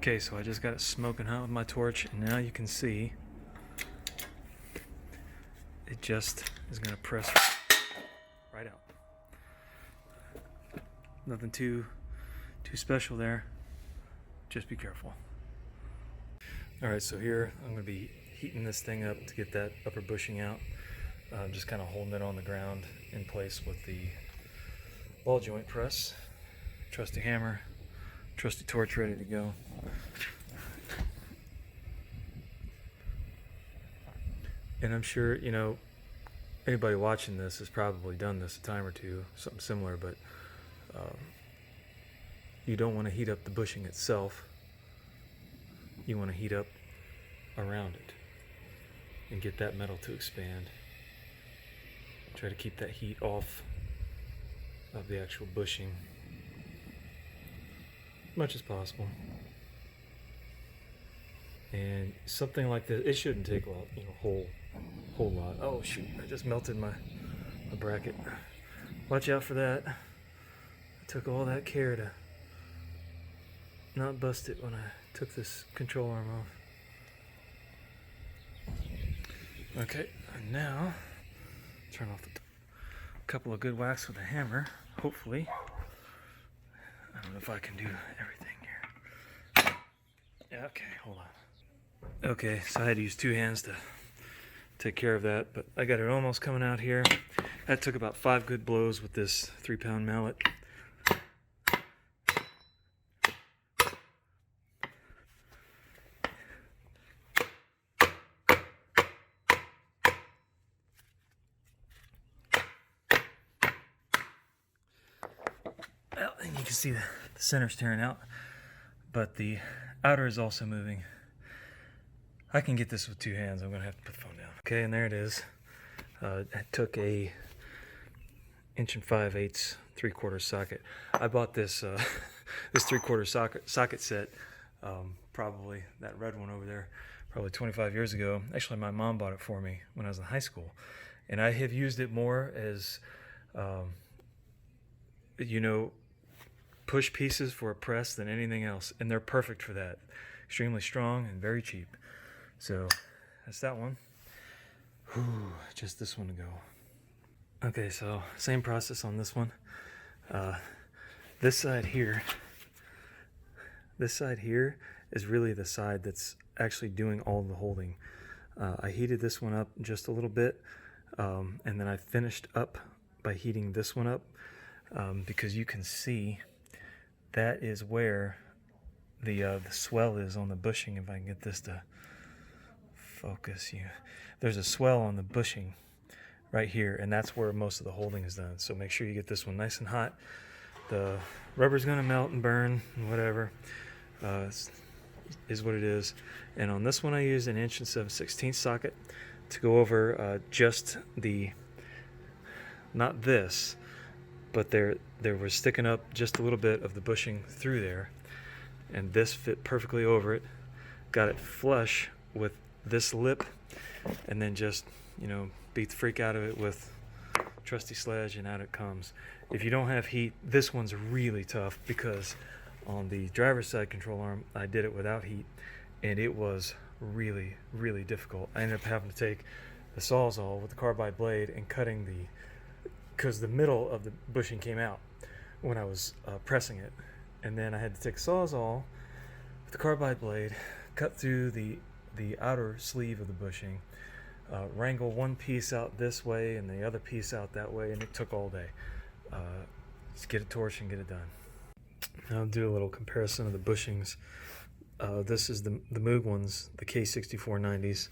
Okay, so I just got it smoking hot with my torch, and now you can see it just is going to press right out. Nothing too special there. Just be careful. Alright, so here I'm going to be heating this thing up to get that upper bushing out. Just kind of holding it on the ground in place with the ball joint press. Trusty hammer, trusty torch ready to go. And I'm sure, you know, anybody watching this has probably done this a time or two, something similar, but you don't want to heat up the bushing itself. You want to heat up around it and get that metal to expand. Try to keep that heat off of the actual bushing as much as possible. And something like this, it shouldn't take a lot, you know, whole lot. Oh shoot, I just melted my bracket. Watch out for that. I took all that care to not bust it when I took this control arm off. Okay, and now turn off a couple of good whacks with a hammer, hopefully. I don't know if I can do everything here. Yeah, okay, hold on. Okay, so I had to use two hands to take care of that, but I got it almost coming out here. That took about 5 good blows with this 3-pound mallet. Well, and you can see the center's tearing out, but the outer is also moving. I can get this with 2 hands. I'm going to have to put the phone down. Okay, and there it is. I took a 1 5/8 3/4 socket. I bought this this 3/4 socket set, probably that red one over there, probably 25 years ago. Actually, my mom bought it for me when I was in high school, and I have used it more as you know, push pieces for a press than anything else, and they're perfect for that. Extremely strong and very cheap. So that's that one. Whew, just this one to go. Okay, so same process on this one. This side here is really the side that's actually doing all the holding. I heated this one up just a little bit, and then I finished up by heating this one up, because you can see that is where the swell is on the bushing. If I can get this to focus you. There's a swell on the bushing right here, and that's where most of the holding is done. So make sure you get this one nice and hot. The rubber's gonna melt and burn and whatever. Is what it is. And on this one I used an 1 7/16 socket to go over just the, not this, but there was sticking up just a little bit of the bushing through there, and this fit perfectly over it. Got it flush with this lip, and then just, you know, beat the freak out of it with trusty sledge, and out it comes. If you don't have heat, this one's really tough, because on the driver's side control arm I did it without heat, and it was really difficult. I ended up having to take the Sawzall with the carbide blade and cutting because the middle of the bushing came out when I was pressing it, and then I had to take a Sawzall with the carbide blade, cut through the outer sleeve of the bushing, wrangle one piece out this way and the other piece out that way, and it took all day. Just get a torch and get it done. Now I'll do a little comparison of the bushings. This is the Moog ones, the K6490s.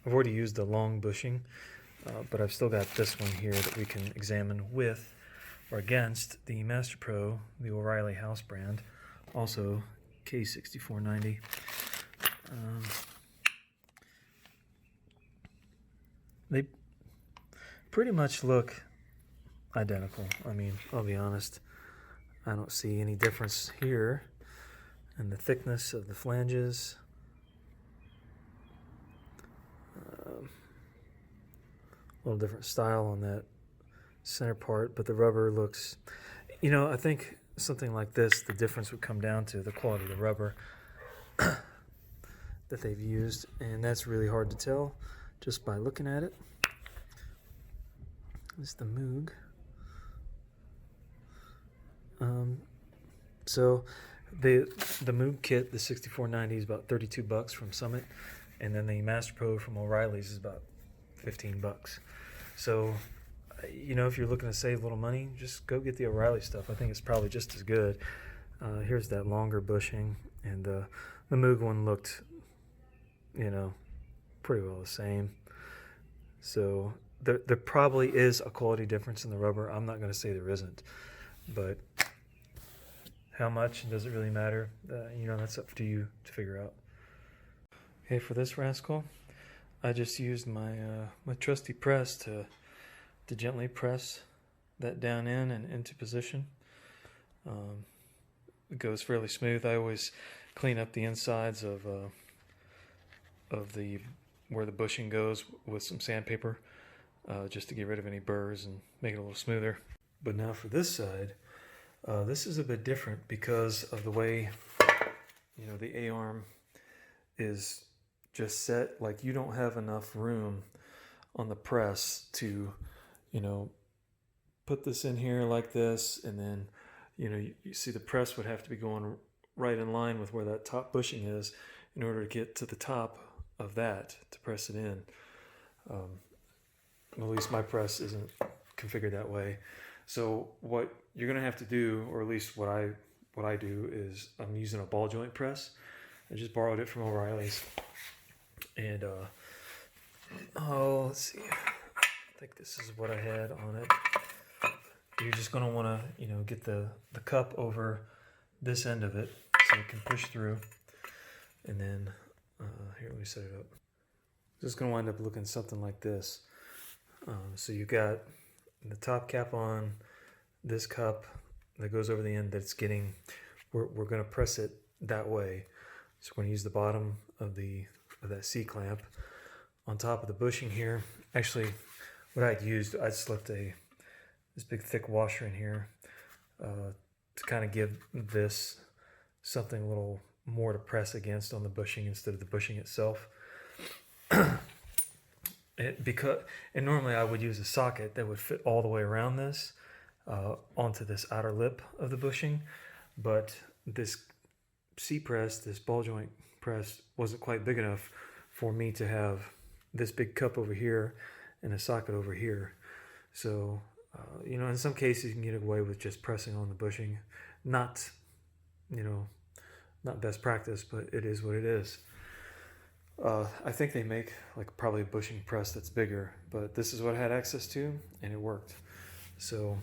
I've already used the long bushing, but I've still got this one here that we can examine with or against the Master Pro, the O'Reilly house brand, also K6490. They pretty much look identical. I mean, I'll be honest, I don't see any difference here in the thickness of the flanges. A little different style on that center part, but the rubber looks, you know, I think something like this, the difference would come down to the quality of the rubber that they've used, and that's really hard to tell just by looking at it. This is the Moog. So the Moog kit, the 6490, is about $32 from Summit, and then the Master Pro from O'Reilly's is about $15. So, you know, if you're looking to save a little money, just go get the O'Reilly stuff. I think it's probably just as good. Here's that longer bushing, and the Moog one looked, you know, pretty well the same. So there probably is a quality difference in the rubber. I'm not going to say there isn't, but how much, and does it really matter? You know, that's up to you to figure out. Okay, for this rascal, I just used my my trusty press to gently press that down in and into position. It goes fairly smooth. I always clean up the insides of the where the bushing goes with some sandpaper, just to get rid of any burrs and make it a little smoother. But now for this side, this is a bit different because of the way, you know, the A-arm is just set. Like, you don't have enough room on the press to, you know, put this in here like this, and then, you know, you see the press would have to be going right in line with where that top bushing is in order to get to the top of that to press it in. At least my press isn't configured that way. So what you're going to have to do, or at least what I do, is I'm using a ball joint press. I just borrowed it from O'Reilly's, and let's see, I think this is what I had on it. You're just going to want to, you know, get the cup over this end of it so it can push through, and then here, let me set it up. It's just going to wind up looking something like this. So you got the top cap on this cup that goes over the end that's getting, we're going to press it that way. So we're going to use the bottom of that C-clamp on top of the bushing here. Actually, what I'd used, I'd slipped this big thick washer in here to kind of give this something a little more to press against on the bushing instead of the bushing itself. And normally I would use a socket that would fit all the way around this onto this outer lip of the bushing, but this C-press, this ball joint press, wasn't quite big enough for me to have this big cup over here and a socket over here. So, you know, in some cases you can get away with just pressing on the bushing. Not, you know, not best practice, but it is what it is. I think they make like probably a bushing press that's bigger, but this is what I had access to, and it worked. So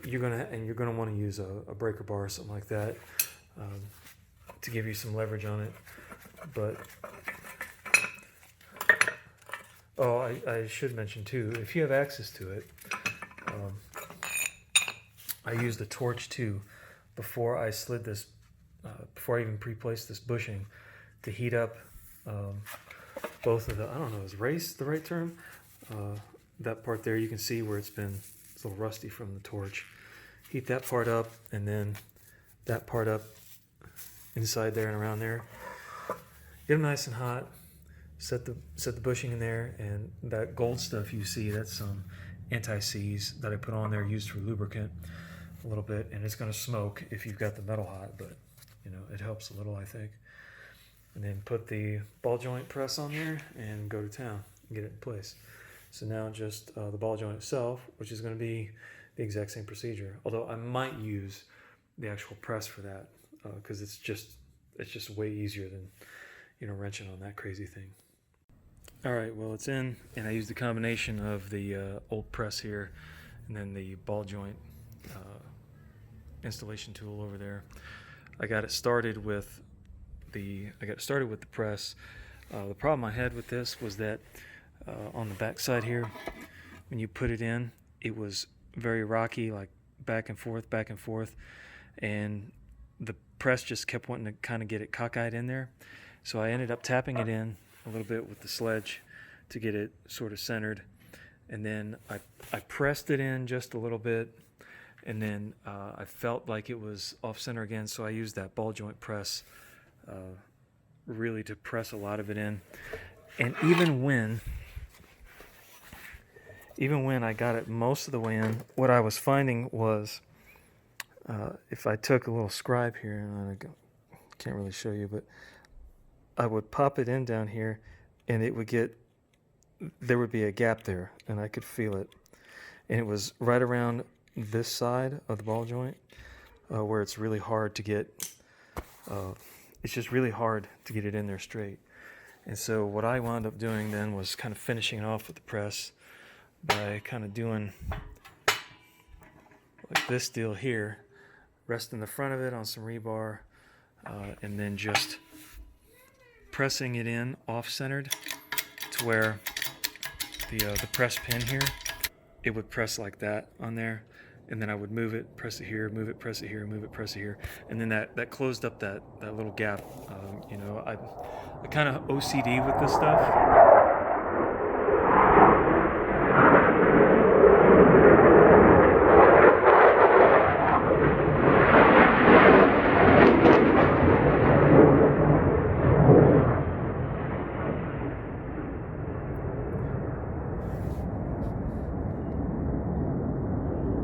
you're gonna want to use a breaker bar or something like that to give you some leverage on it. But I should mention too, if you have access to it, I used a torch too before I slid this, before I even pre-placed this bushing, to heat up both of the, I don't know, is race the right term? That part there, you can see where it's a little rusty from the torch. Heat that part up, and then that part up inside there and around there. Get them nice and hot. Set the bushing in there, and that gold stuff you see, that's some anti-seize that I put on there, used for lubricant a little bit, and it's going to smoke if you've got the metal hot, but you know, it helps a little, I think. And then put the ball joint press on there and go to town and get it in place. So now just the ball joint itself, which is going to be the exact same procedure, although I might use the actual press for that because it's just way easier than, you know, wrenching on that crazy thing. All right, well, it's in, and I used the combination of the old press here and then the ball joint installation tool over there. I got it started with the press. The problem I had with this was that on the back side here, when you put it in, it was very rocky, like back and forth, and the press just kept wanting to kind of get it cockeyed in there. So I ended up tapping it in a little bit with the sledge to get it sort of centered, and then I pressed it in just a little bit and then I felt like it was off center again, so I used that ball joint press really to press a lot of it in. And even when I got it most of the way in, what I was finding was if I took a little scribe here, and I can't really show you, but I would pop it in down here, and there would be a gap there, and I could feel it. And it was right around this side of the ball joint where it's really hard to get, it's just really hard to get it in there straight. And so what I wound up doing then was kind of finishing it off with the press by kind of doing like this deal here, resting the front of it on some rebar, and then just pressing it in off-centered to where the press pin here, it would press like that on there, and then I would move it, press it here, move it, press it here, move it, press it here, and then that closed up that little gap. You know, I kind of OCD with this stuff.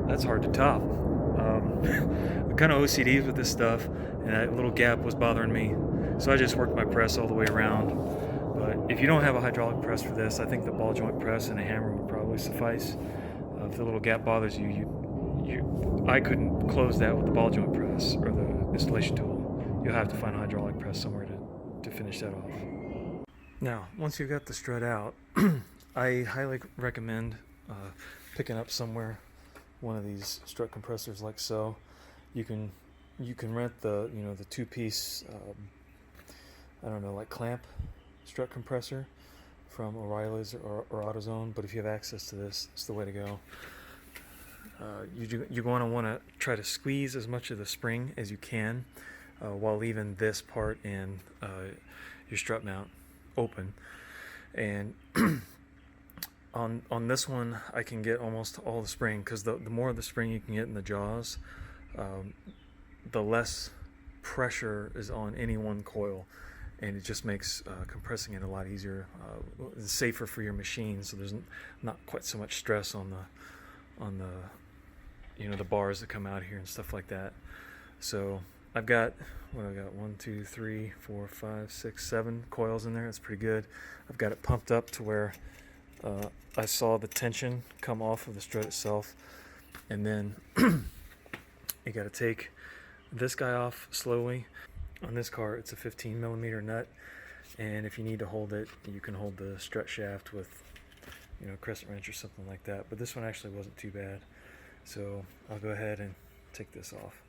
That's hard to top. I'm kind of OCD with this stuff, and that little gap was bothering me, so I just worked my press all the way around. But if you don't have a hydraulic press for this, I think the ball joint press and a hammer would probably suffice. If the little gap bothers you, I couldn't close that with the ball joint press or the installation tool. You'll have to find a hydraulic press somewhere to finish that off. Now, once you've got the strut out, I highly recommend picking up somewhere one of these strut compressors like so. You can rent the two-piece I don't know, like clamp strut compressor from O'Reilly's or AutoZone, but if you have access to this, it's the way to go. You're going to want to try to squeeze as much of the spring as you can while leaving this part and your strut mount open. And on this one, I can get almost all the spring, because the more of the spring you can get in the jaws, the less pressure is on any one coil, and it just makes compressing it a lot easier. It's safer for your machine, so there's not quite so much stress on the bars that come out here and stuff like that. So I've got 1, 2, 3, 4, 5, 6, 7 coils in there. That's pretty good. I've got it pumped up to where I saw the tension come off of the strut itself, and then you got to take this guy off slowly. On this car, it's a 15 millimeter nut, and if you need to hold it, you can hold the strut shaft with a crescent wrench or something like that. But this one actually wasn't too bad, so I'll go ahead and take this off.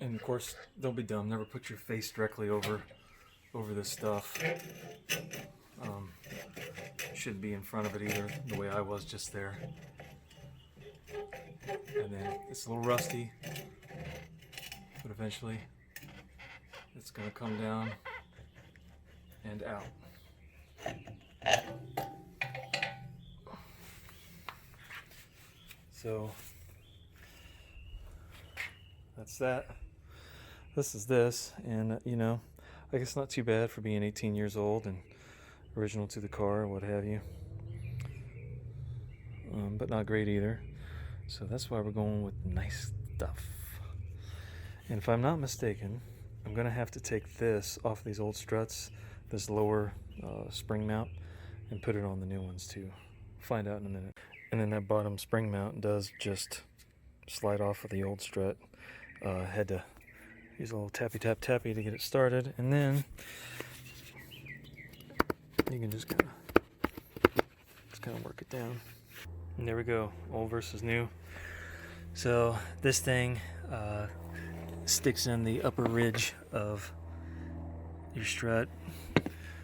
And of course, don't be dumb. Never put your face directly over this stuff. Shouldn't be in front of it either, the way I was just there. And then it's a little rusty, but eventually it's going to come down and out. So that's that. This is this, and I guess not too bad for being 18 years old and original to the car, what have you. But not great either. So that's why we're going with nice stuff. And if I'm not mistaken, I'm going to have to take this off these old struts, this lower spring mount, and put it on the new ones too. Find out in a minute. And then that bottom spring mount does just slide off of the old strut. Had to use a little tappy to get it started, and then you can just kind of work it down. And there we go, old versus new. So this thing sticks in the upper ridge of your strut.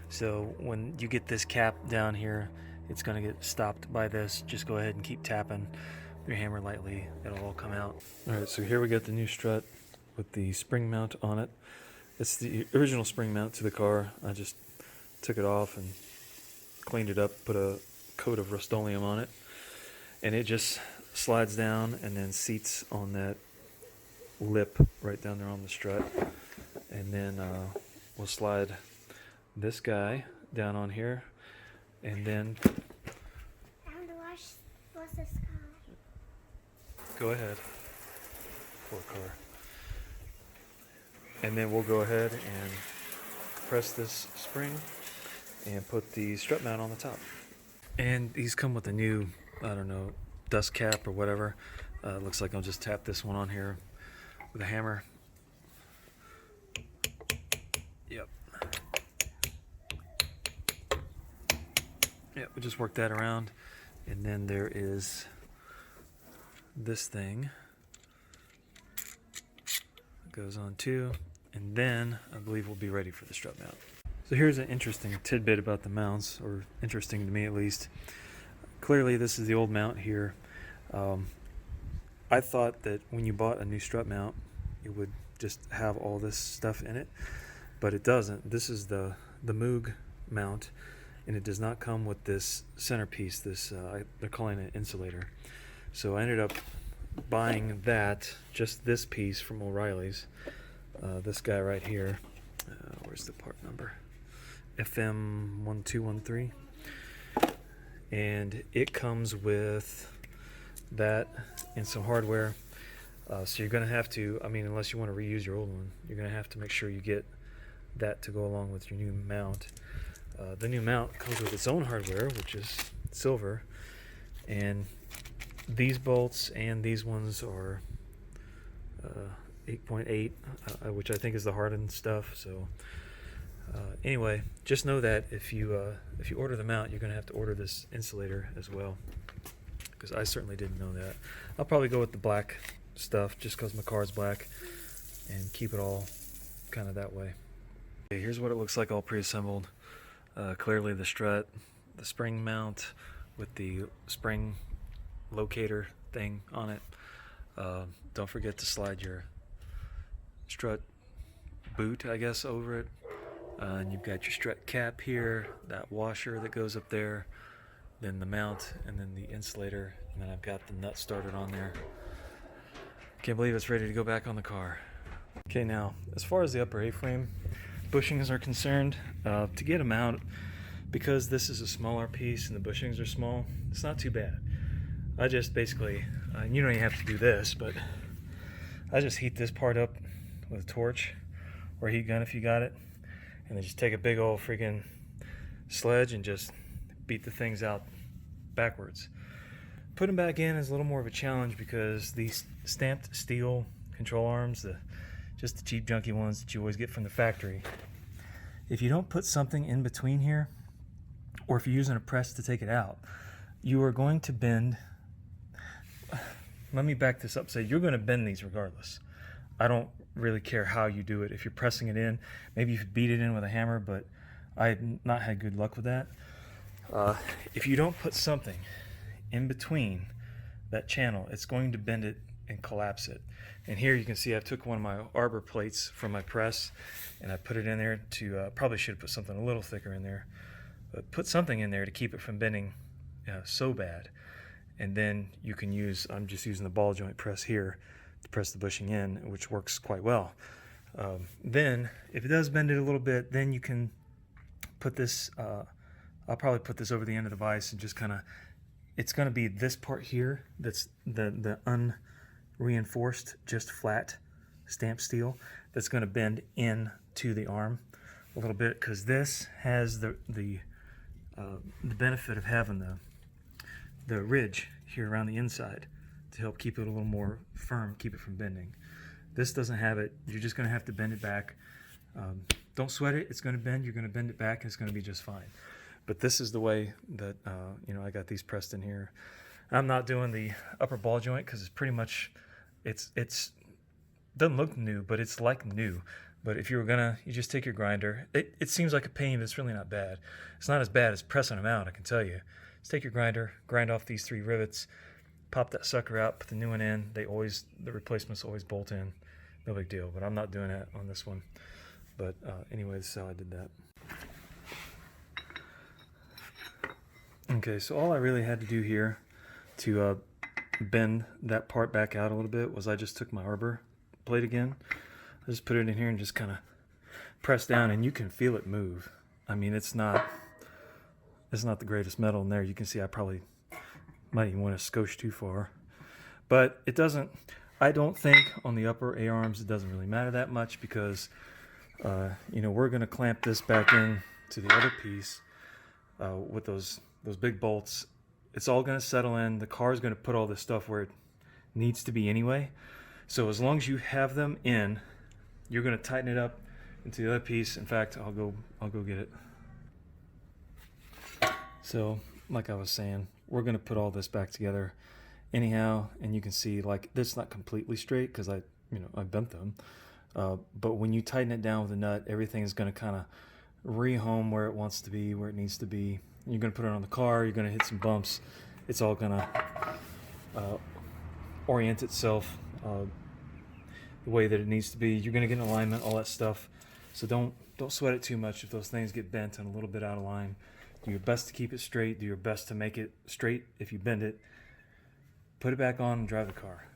So when you get this cap down here, it's going to get stopped by this. Just go ahead and keep tapping your hammer lightly. It'll all come out. Alright, so here we got the new strut with the spring mount on it. It's the original spring mount to the car. I just took it off and cleaned it up, put a coat of Rust-Oleum on it, and it just slides down and then seats on that lip right down there on the strut. And then we'll slide this guy down on here, and then what's this called? Go ahead. Poor car. And then we'll go ahead and press this spring and put the strut mount on the top. And these come with a new, I don't know, dust cap or whatever. Looks like I'll just tap this one on here with a hammer. Yep. Yep, we just work that around. And then there is this thing. It goes on too. And then I believe we'll be ready for the strut mount. So here's an interesting tidbit about the mounts, or interesting to me at least. Clearly this is the old mount here. I thought that when you bought a new strut mount, it would just have all this stuff in it, but it doesn't. This is the Moog mount, and it does not come with this centerpiece. This they're calling it insulator. So I ended up buying that, just this piece from O'Reilly's. This guy right here. Where's the part number? FM1213. And it comes with that and some hardware. So you're going to have to, I mean, unless you want to reuse your old one, you're going to have to make sure you get that to go along with your new mount. The new mount comes with its own hardware, which is silver. And these bolts and these ones are 8.8, which I think is the hardened stuff. So anyway, just know that if you order the mount, you're going to have to order this insulator as well, because I certainly didn't know that. I'll probably go with the black stuff just because my car's black, and keep it all kind of that way. Okay, here's what it looks like all pre-assembled. Clearly the strut, the spring mount with the spring locator thing on it. Don't forget to slide your strut boot, I guess, over it. And you've got your strut cap here, that washer that goes up there, then the mount, and then the insulator, and then I've got the nut started on there. Can't believe it's ready to go back on the car. Okay, now as far as the upper A-frame bushings are concerned, to get them out, because this is a smaller piece and the bushings are small, it's not too bad. I just basically, you don't even have to do this, but I just heat this part up with a torch or a heat gun if you got it, and then just take a big old freaking sledge and just beat the things out backwards. Putting them back in is a little more of a challenge because these stamped steel control arms, just the cheap junky ones that you always get from the factory, if you don't put something in between here, or if you're using a press to take it out, you are going to bend. Let me back this up. Say you're going to bend these regardless. I don't really care how you do it. If you're pressing it in, maybe you could beat it in with a hammer, but I have not had good luck with that. If you don't put something in between that channel, it's going to bend it and collapse it. And here you can see I took one of my arbor plates from my press and I put it in there to, probably should have put something a little thicker in there, but put something in there to keep it from bending so bad. And then you can use, I'm just using the ball joint press here to press the bushing in, which works quite well. Then if it does bend it a little bit, then you can put this, I'll probably put this over the end of the vise and just kind of, it's going to be this part here that's the unreinforced, just flat stamped steel that's going to bend in to the arm a little bit, because this has the benefit of having the ridge here around the inside to help keep it a little more firm, keep it from bending. This doesn't have it. You're just going to have to bend it back. Don't sweat it. It's going to bend. You're going to bend it back and it's going to be just fine. But this is the way that I got these pressed in here. I'm not doing the upper ball joint because it's pretty much, it's doesn't look new, but it's like new. But if you were gonna, you just take your grinder. It seems like a pain, but it's really not bad. It's not as bad as pressing them out, I can tell you. is take your grinder, grind off these 3 rivets, pop that sucker out, put the new one in. The replacements always bolt in. No big deal, but I'm not doing that on this one. But anyway, this is how I did that. Okay, so all I really had to do here to bend that part back out a little bit was I just took my arbor blade again. I just put it in here and just kind of press down, and you can feel it move. I mean, it's not the greatest metal in there. You can see I probably might even went a skosh too far, but it doesn't. I don't think on the upper A-arms it doesn't really matter that much because you know, we're going to clamp this back in to the other piece with those big bolts. It's all going to settle in. The car is going to put all this stuff where it needs to be anyway. So as long as you have them in, you're going to tighten it up into the other piece. In fact, I'll go get it. So like I was saying, we're going to put all this back together anyhow, and you can see like it's not completely straight because I bent them. But when you tighten it down with a nut, everything is going to kind of rehome where it wants to be, where it needs to be. You're going to put it on the car, you're going to hit some bumps. It's all going to orient itself the way that it needs to be. You're going to get in alignment, all that stuff. So don't sweat it too much if those things get bent and a little bit out of line. Do your best to keep it straight. Do your best to make it straight. If you bend it, put it back on and drive the car.